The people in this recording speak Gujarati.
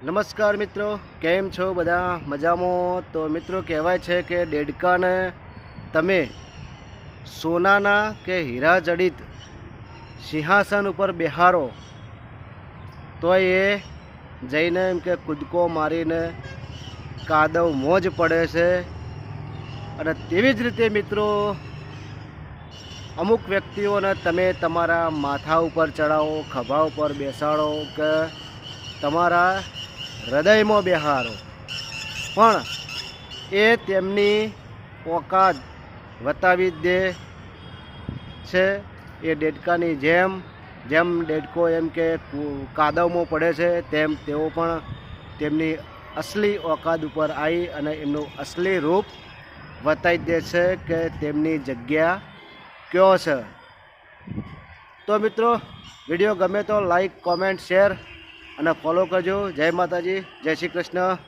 નમસ્કાર મિત્રો, કેમ છો બધા? મજામાં? તો મિત્રો કહેવાય છે કે દેડકાને તમે સોનાના કે હીરા જડિત સિંહાસન ઉપર બેહારો તો એ જઈને એમ કે કૂદકો મારીને કાદવ મોજ પડે છે. અને તેવી જ રીતે મિત્રો અમુક વ્યક્તિઓને તમે તમારા માથા ઉપર ચડાવો, ખભા ઉપર બેસાડો કે તમારા હૃદયમાં બેહારો, પણ એ તેમની ઓકાત બતાવી જ દે છે. એ દેડકાની જેમ દેડકો એમ કે કાદવમાં પડે છે, તેમ તેઓ પણ તેમની અસલી ઓકાત ઉપર આવી અને એમનું અસલી રૂપ બતાવી દે છે કે તેમની જગ્યા કયો છે. તો મિત્રો વિડીયો ગમે તો લાઈક, કોમેન્ટ, શેર અને ફોલો કરજો. જય માતાજી, જય શ્રી કૃષ્ણ.